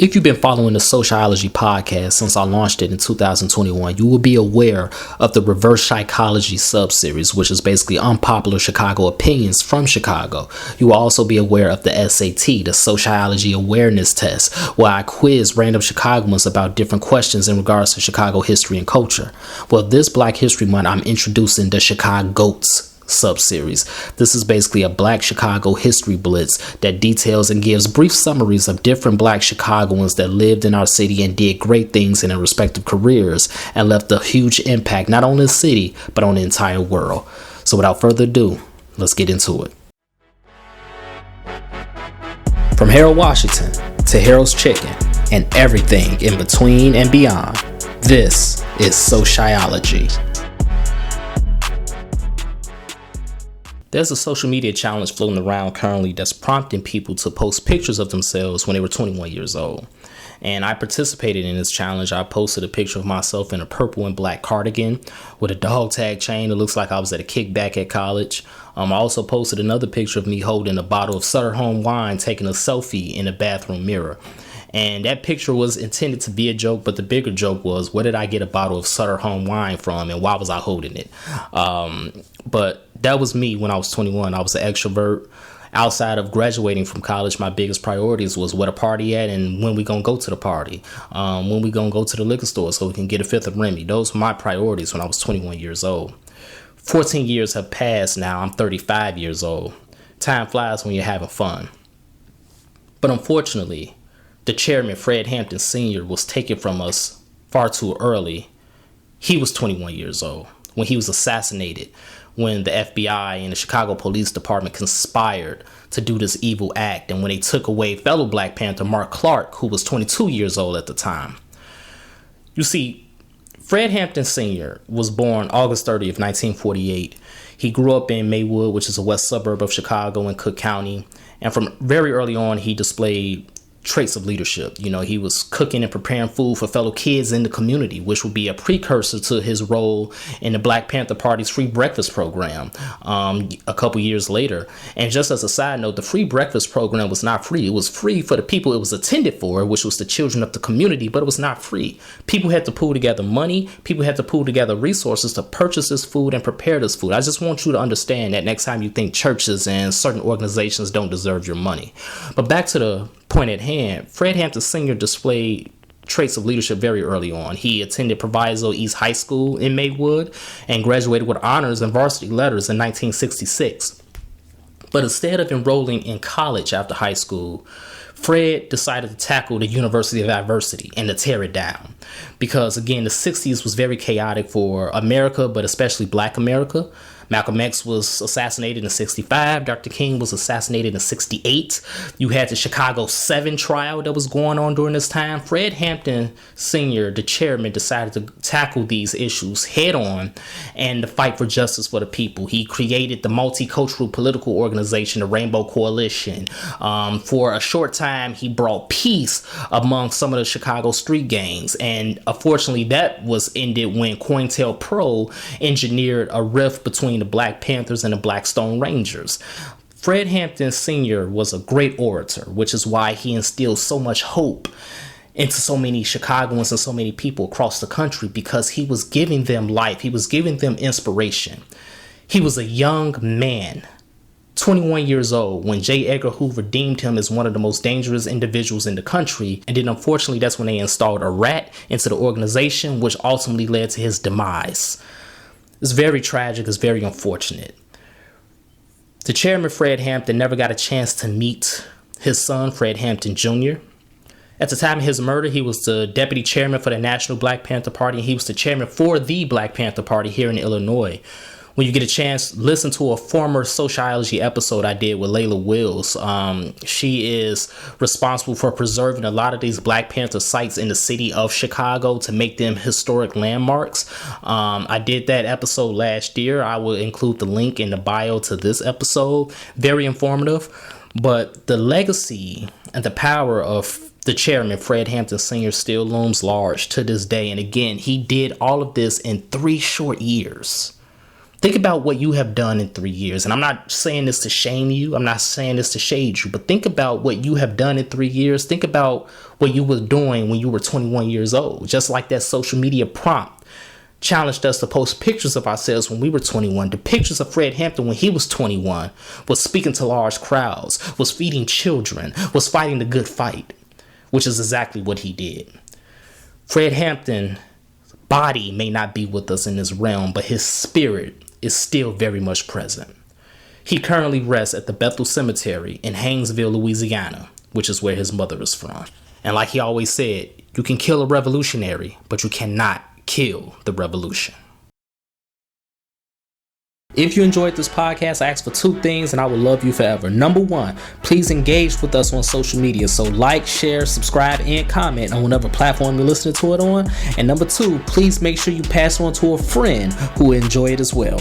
If you've been following the SoCHiology podcast since I launched it in 2021, you will be aware of the reverse psychology subseries, which is basically unpopular Chicago opinions from Chicago. You will also be aware of the SAT, the SoCHiology awareness test, where I quiz random Chicagoans about different questions in regards to Chicago history and culture. Well, this Black History Month, I'm introducing the ChicaGOATS sub-series. This is basically a Black Chicago history blitz that details and gives brief summaries of different Black Chicagoans that lived in our city and did great things in their respective careers and left a huge impact not on the city but on the entire world. So without further ado, let's get into it. From Harold Washington to Harold's Chicken and everything in between and beyond, this is SoCHiology. There's a social media challenge floating around currently that's prompting people to post pictures of themselves when they were 21 years old. And I participated in this challenge. I posted a picture of myself in a purple and black cardigan with a dog tag chain. It looks like I was at a kickback at college. I also posted another picture of me holding a bottle of Sutter Home wine, taking a selfie in a bathroom mirror. And that picture was intended to be a joke, but the bigger joke was, where did I get a bottle of Sutter Home wine from and why was I holding it? But that was me when I was 21. I was an extrovert. Outside of graduating from college, my biggest priorities was where the party at and when we gonna go to the party, when we gonna go to the liquor store so we can get a fifth of Remy. Those were my priorities when I was 21 years old. 14 years have passed now. I'm 35 years old. Time flies when you're having fun. But unfortunately, the chairman, Fred Hampton Sr., was taken from us far too early. He was 21 years old when he was assassinated, when the FBI and the Chicago Police Department conspired to do this evil act, and when they took away fellow Black Panther Mark Clark, who was 22 years old at the time. You see, Fred Hampton Sr. was born August 30th, 1948. He grew up in Maywood, which is a west suburb of Chicago in Cook County. And from very early on, he displayed traits of leadership. You know, he was cooking and preparing food for fellow kids in the community, which would be a precursor to his role in the Black Panther Party's free breakfast program a couple years later. And just as a side note, the free breakfast program was not free. It was free for the people it was intended for, which was the children of the community, but it was not free. People had to pull together money. People had to pull together resources to purchase this food and prepare this food. I just want you to understand that next time you think churches and certain organizations don't deserve your money. But back to the point at hand, Fred Hampton Sr. displayed traits of leadership very early on. He attended Proviso East High School in Maywood and graduated with honors and varsity letters in 1966. But instead of enrolling in college after high school, Fred decided to tackle the University of Adversity and to tear it down. Because again, the 60s was very chaotic for America, but especially Black America. Malcolm X was assassinated in 65. Dr. King was assassinated in 68. You had the Chicago 7 trial that was going on during this time. Fred Hampton Sr., the chairman, decided to tackle these issues head on and to fight for justice for the people. He created the multicultural political organization, the Rainbow Coalition. For a short time, he brought peace among some of the Chicago street gangs. And unfortunately, that was ended when COINTELPRO engineered a rift between the Black Panthers and the Black Stone Rangers. Fred Hampton Sr. was a great orator, which is why he instilled so much hope into so many Chicagoans and so many people across the country, because he was giving them life. He was giving them inspiration. He was a young man, 21 years old, when J. Edgar Hoover deemed him as one of the most dangerous individuals in the country. And then unfortunately, that's when they installed a rat into the organization, which ultimately led to his demise. It's very tragic. It's very unfortunate. The chairman, Fred Hampton, never got a chance to meet his son, Fred Hampton Jr. At the time of his murder, he was the deputy chairman for the National Black Panther Party, and he was the chairman for the Black Panther Party here in Illinois. When you get a chance, listen to a former SoCHiology episode I did with Layla Wills. She is responsible for preserving a lot of these Black Panther sites in the city of Chicago to make them historic landmarks. I did that episode last year. I will include the link in the bio to this episode. Very informative. But the legacy and the power of the chairman, Fred Hampton Sr., still looms large to this day. And again, he did all of this in 3 short years. Think about what you have done in 3 years. And I'm not saying this to shame you. I'm not saying this to shade you. But think about what you have done in 3 years. Think about what you were doing when you were 21 years old. Just like that social media prompt challenged us to post pictures of ourselves when we were 21. The pictures of Fred Hampton when he was 21 was speaking to large crowds, was feeding children, was fighting the good fight, which is exactly what he did. Fred Hampton's body may not be with us in this realm, but his spirit is still very much present. He currently rests at the Bethel Cemetery in Haynesville, Louisiana, which is where his mother is from. And like he always said, you can kill a revolutionary, but you cannot kill the revolution. If you enjoyed this podcast, I ask for 2 things and I will love you forever. Number 1, please engage with us on social media. So like, share, subscribe, and comment on whatever platform you're listening to it on. And number 2, please make sure you pass it on to a friend who will enjoy it as well.